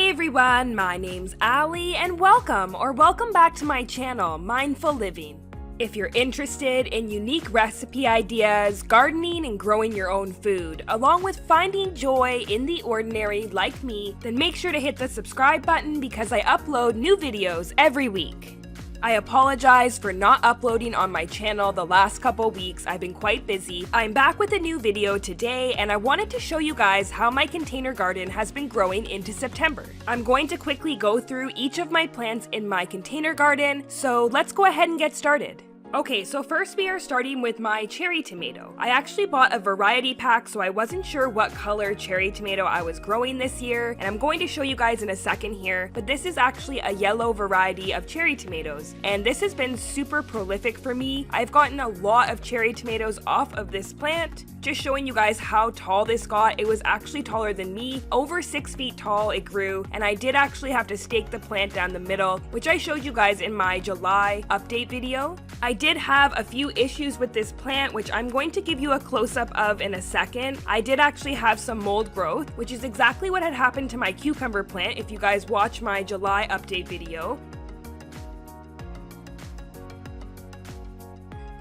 Hey everyone, my name's Allie and welcome back to my channel, Mindful Living. If you're interested in unique recipe ideas, gardening and growing your own food, along with finding joy in the ordinary like me, then make sure to hit the subscribe button because I upload new videos every week. I apologize for not uploading on my channel the last couple weeks. I've been quite busy. I'm back with a new video today and I wanted to show you guys how my container garden has been growing into September. I'm going to quickly go through each of my plants in my container garden, so let's go ahead and get started. Okay, so first we are starting with my cherry tomato. I actually bought a variety pack, so I wasn't sure what color cherry tomato I was growing this year, and I'm going to show you guys in a second here, but this is actually a yellow variety of cherry tomatoes, and this has been super prolific for me. I've gotten a lot of cherry tomatoes off of this plant. Just showing you guys how tall this got. It was actually taller than me, over 6 feet tall it grew, and I did actually have to stake the plant down the middle, which I showed you guys in my July update video. I did have a few issues with this plant, which I'm going to give you a close-up of in a second. I did actually have some mold growth, which is exactly what had happened to my cucumber plant if you guys watch my July update video.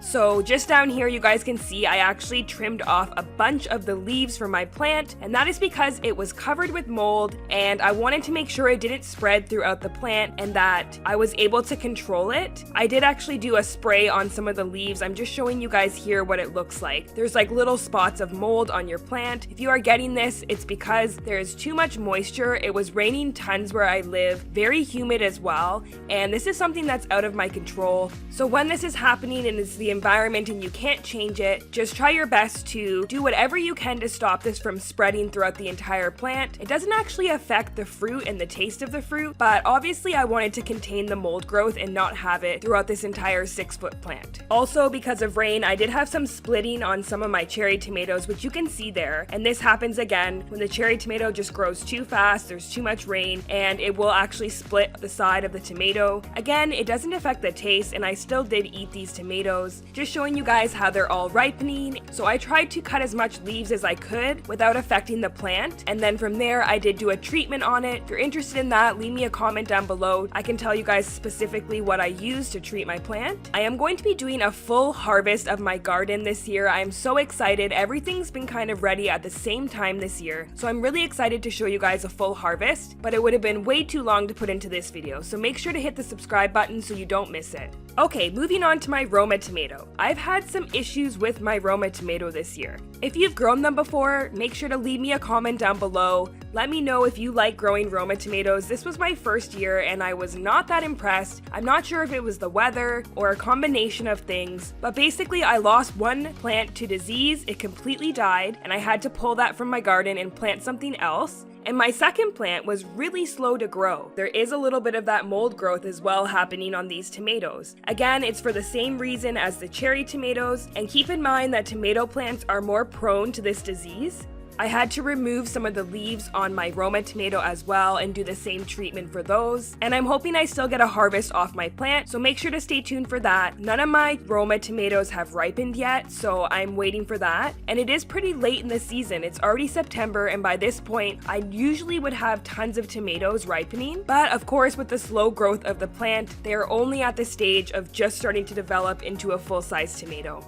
So just down here you guys can see I actually trimmed off a bunch of the leaves from my plant, and that is because it was covered with mold and I wanted to make sure it didn't spread throughout the plant and that I was able to control it. I did actually do a spray on some of the leaves. I'm just showing you guys here what it looks like. There's like little spots of mold on your plant. If you are getting this, it's because there is too much moisture. It was raining tons where I live, very humid as well, and this is something that's out of my control. So when this is happening and it's the environment and you can't change it, just try your best to do whatever you can to stop this from spreading throughout the entire plant. It doesn't actually affect the fruit and the taste of the fruit, but obviously I wanted to contain the mold growth and not have it throughout this entire 6-foot plant. Also, because of rain, I did have some splitting on some of my cherry tomatoes, which you can see there, and this happens again when the cherry tomato just grows too fast, there's too much rain, and it will actually split the side of the tomato. Again, it doesn't affect the taste, and I still did eat these tomatoes. Just showing you guys how they're all ripening. So I tried to cut as much leaves as I could without affecting the plant, and then from there I did do a treatment on it. If you're interested in that, leave me a comment down below. I can tell you guys specifically what I used to treat my plant. I am going to be doing a full harvest of my garden this year. I am so excited. Everything's been kind of ready at the same time this year, so I'm really excited to show you guys a full harvest, but it would have been way too long to put into this video, so make sure to hit the subscribe button so you don't miss it. Okay, moving on to my Roma tomato. I've had some issues with my Roma tomato this year. If you've grown them before, make sure to leave me a comment down below. Let me know if you like growing Roma tomatoes. This was my first year and I was not that impressed. I'm not sure if it was the weather or a combination of things, but basically I lost one plant to disease, it completely died, and I had to pull that from my garden and plant something else. And my second plant was really slow to grow. There is a little bit of that mold growth as well happening on these tomatoes. Again, it's for the same reason as the cherry tomatoes, and keep in mind that tomato plants are more prone to this disease. I had to remove some of the leaves on my Roma tomato as well and do the same treatment for those. And I'm hoping I still get a harvest off my plant, so make sure to stay tuned for that. None of my Roma tomatoes have ripened yet, so I'm waiting for that. And it is pretty late in the season. It's already September, and by this point, I usually would have tons of tomatoes ripening. But of course, with the slow growth of the plant, they are only at the stage of just starting to develop into a full-size tomato.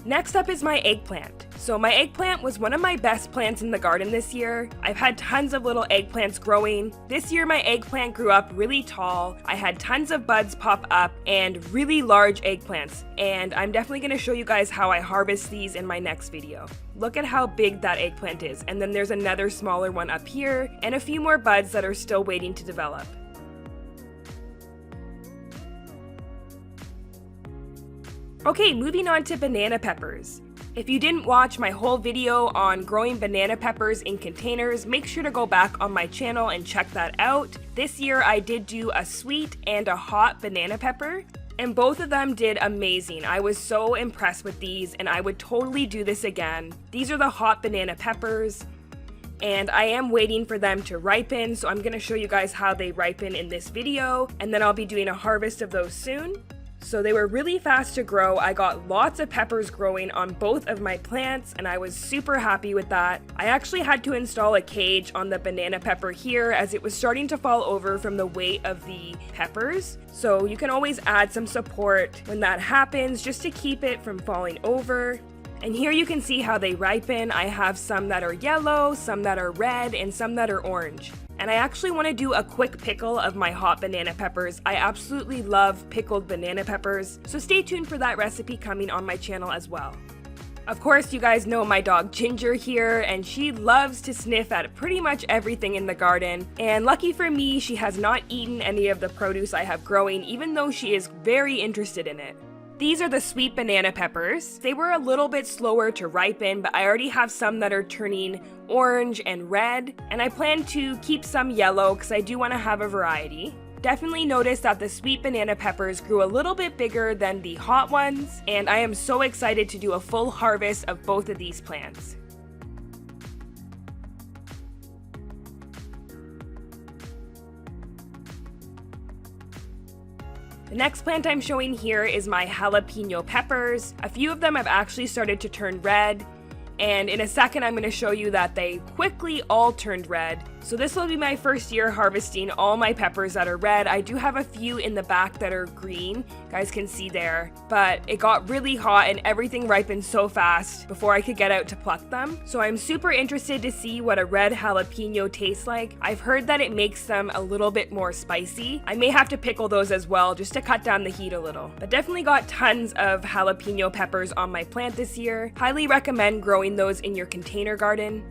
Next up is my eggplant. So my eggplant was one of my best plants in the garden this year. I've had tons of little eggplants growing. This year my eggplant grew up really tall. I had tons of buds pop up and really large eggplants. And I'm definitely going to show you guys how I harvest these in my next video. Look at how big that eggplant is. And then there's another smaller one up here and a few more buds that are still waiting to develop. Okay, moving on to banana peppers. If you didn't watch my whole video on growing banana peppers in containers, make sure to go back on my channel and check that out. This year I did do a sweet and a hot banana pepper, and both of them did amazing. I was so impressed with these and I would totally do this again. These are the hot banana peppers, and I am waiting for them to ripen, so I'm going to show you guys how they ripen in this video, and then I'll be doing a harvest of those soon. So they were really fast to grow. I got lots of peppers growing on both of my plants and I was super happy with that. I actually had to install a cage on the banana pepper here as it was starting to fall over from the weight of the peppers. So you can always add some support when that happens just to keep it from falling over. And here you can see how they ripen. I have some that are yellow, some that are red, and some that are orange. And I actually want to do a quick pickle of my hot banana peppers. I absolutely love pickled banana peppers, so stay tuned for that recipe coming on my channel as well. Of course, you guys know my dog Ginger here, and she loves to sniff at pretty much everything in the garden. And lucky for me, she has not eaten any of the produce I have growing, even though she is very interested in it. These are the sweet banana peppers. They were a little bit slower to ripen, but I already have some that are turning orange and red, and I plan to keep some yellow because I do want to have a variety. Definitely noticed that the sweet banana peppers grew a little bit bigger than the hot ones, and I am so excited to do a full harvest of both of these plants. The next plant I'm showing here is my jalapeno peppers. A few of them have actually started to turn red, and in a second I'm going to show you that they quickly all turned red. So this will be my first year harvesting all my peppers that are red. I do have a few in the back that are green, you guys can see there, but it got really hot and everything ripened so fast before I could get out to pluck them. So I'm super interested to see what a red jalapeno tastes like. I've heard that it makes them a little bit more spicy. I may have to pickle those as well just to cut down the heat a little. But definitely got tons of jalapeno peppers on my plant this year. Highly recommend growing those in your container garden.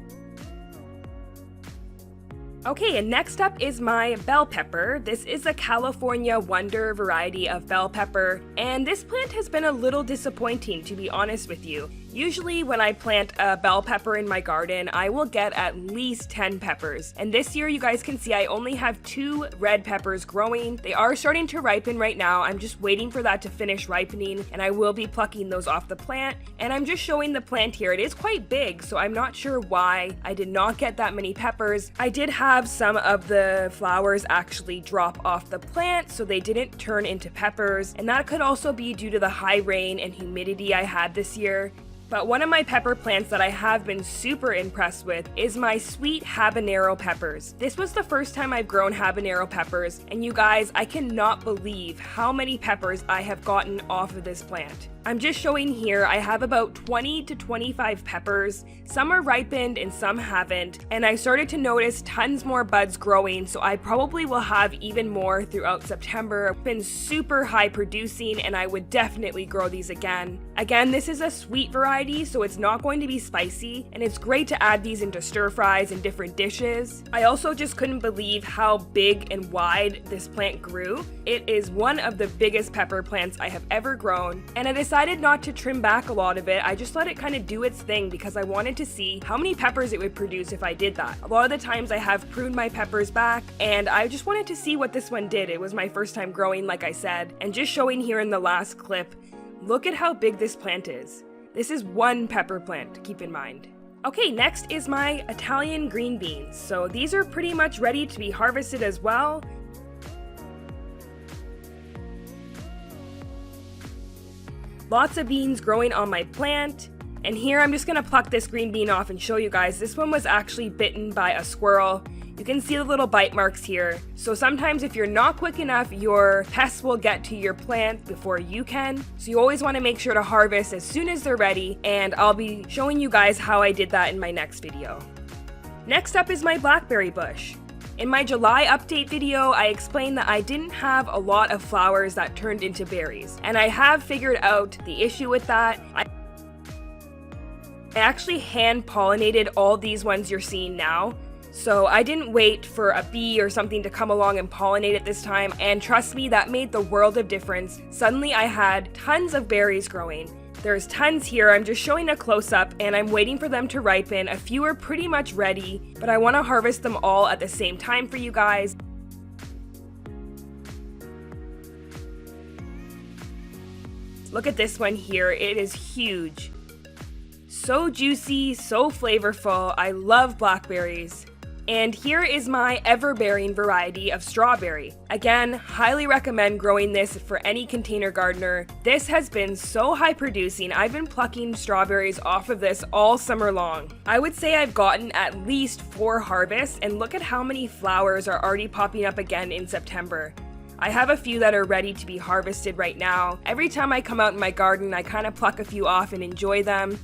Okay, and next up is my bell pepper. This is a California Wonder variety of bell pepper, and this plant has been a little disappointing, to be honest with you. Usually when I plant a bell pepper in my garden, I will get at least 10 peppers. And this year, you guys can see I only have 2 red peppers growing. They are starting to ripen right now. I'm just waiting for that to finish ripening, and I will be plucking those off the plant. And I'm just showing the plant here. It is quite big, so I'm not sure why I did not get that many peppers. I did have some of the flowers actually drop off the plant, so they didn't turn into peppers. And that could also be due to the high rain and humidity I had this year. But one of my pepper plants that I have been super impressed with is my sweet habanero peppers. This was the first time I've grown habanero peppers, and you guys, I cannot believe how many peppers I have gotten off of this plant. I'm just showing here, I have about 20 to 25 peppers. Some are ripened and some haven't, and I started to notice tons more buds growing, so I probably will have even more throughout September. I've been super high producing, and I would definitely grow these again. Again, this is a sweet variety, so it's not going to be spicy, and it's great to add these into stir fries and different dishes. I also just couldn't believe how big and wide this plant grew. It is one of the biggest pepper plants I have ever grown, and I decided not to trim back a lot of it. I just let it kind of do its thing because I wanted to see how many peppers it would produce if I did that. A lot of the times I have pruned my peppers back, and I just wanted to see what this one did. It was my first time growing, like I said, and just showing here in the last clip, look at how big this plant is. This is one pepper plant, keep in mind. Okay, next is my Italian green beans. So these are pretty much ready to be harvested as well. Lots of beans growing on my plant. And here I'm just gonna pluck this green bean off and show you guys. This one was actually bitten by a squirrel. You can see the little bite marks here. So sometimes if you're not quick enough, your pests will get to your plant before you can. So you always wanna make sure to harvest as soon as they're ready, and I'll be showing you guys how I did that in my next video. Next up is my Blackberry Bush. In my July update video, I explained that I didn't have a lot of flowers that turned into berries, and I have figured out the issue with that. I actually hand pollinated all these ones you're seeing now. So I didn't wait for a bee or something to come along and pollinate it this time, and trust me, that made the world of difference. Suddenly I had tons of berries growing. There's tons here. I'm just showing a close-up, and I'm waiting for them to ripen. A few are pretty much ready, but I want to harvest them all at the same time for you guys. Look at this one here. It is huge. So juicy, so flavorful. I love blackberries. And here is my ever-bearing variety of strawberry. Again, highly recommend growing this for any container gardener. This has been so high producing, I've been plucking strawberries off of this all summer long. I would say I've gotten at least 4 harvests, and look at how many flowers are already popping up again in September. I have a few that are ready to be harvested right now. Every time I come out in my garden, I kind of pluck a few off and enjoy them.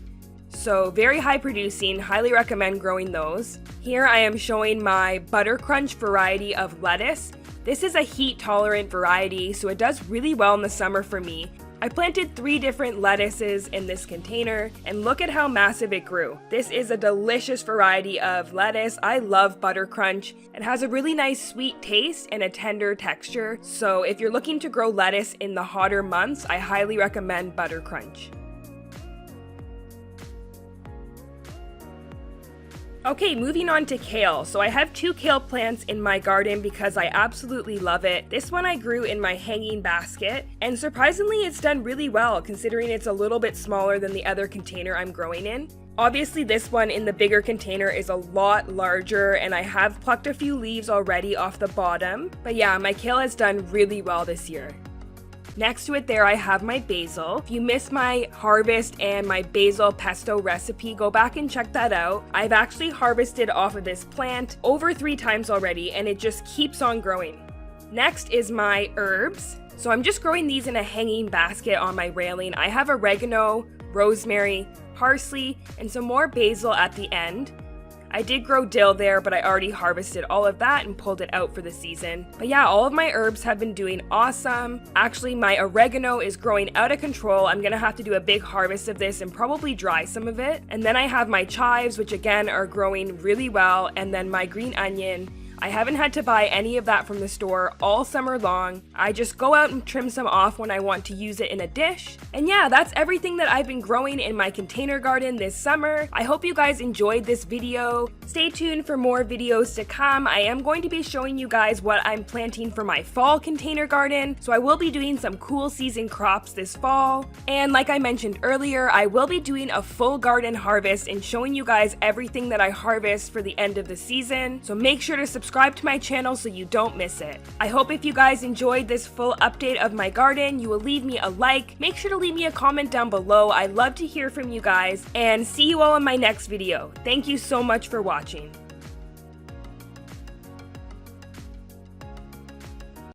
So very high producing, highly recommend growing those. Here I am showing my Butter Crunch variety of lettuce. This is a heat tolerant variety, so it does really well in the summer for me. I planted 3 different lettuces in this container, and look at how massive it grew. This is a delicious variety of lettuce. I love Butter Crunch. It has a really nice sweet taste and a tender texture, so if you're looking to grow lettuce in the hotter months, I highly recommend Butter Crunch. Okay, moving on to kale. So I have 2 kale plants in my garden because I absolutely love it. This one I grew in my hanging basket, and surprisingly it's done really well considering it's a little bit smaller than the other container I'm growing in. Obviously this one in the bigger container is a lot larger, and I have plucked a few leaves already off the bottom. But yeah, my kale has done really well this year. Next to it there I have my basil. If you missed my harvest and my basil pesto recipe, go back and check that out. I've actually harvested off of this plant over 3 times already, and it just keeps on growing. Next is my herbs. So I'm just growing these in a hanging basket on my railing. I have oregano, rosemary, parsley, and some more basil at the end. I did grow dill there, but I already harvested all of that and pulled it out for the season. But yeah, all of my herbs have been doing awesome. Actually, my oregano is growing out of control. I'm gonna have to do a big harvest of this and probably dry some of it. And then I have my chives, which again are growing really well, and then my green onion. I haven't had to buy any of that from the store all summer long. I just go out and trim some off when I want to use it in a dish. And yeah, that's everything that I've been growing in my container garden this summer. I hope you guys enjoyed this video. Stay tuned for more videos to come. I am going to be showing you guys what I'm planting for my fall container garden. So I will be doing some cool season crops this fall. And like I mentioned earlier, I will be doing a full garden harvest and showing you guys everything that I harvest for the end of the season. So make sure to subscribe to my channel so you don't miss it. I hope if you guys enjoyed this full update of my garden, you will leave me a like. Make sure to leave me a comment down below. I love to hear from you guys, and see you all in my next video. Thank you so much for watching.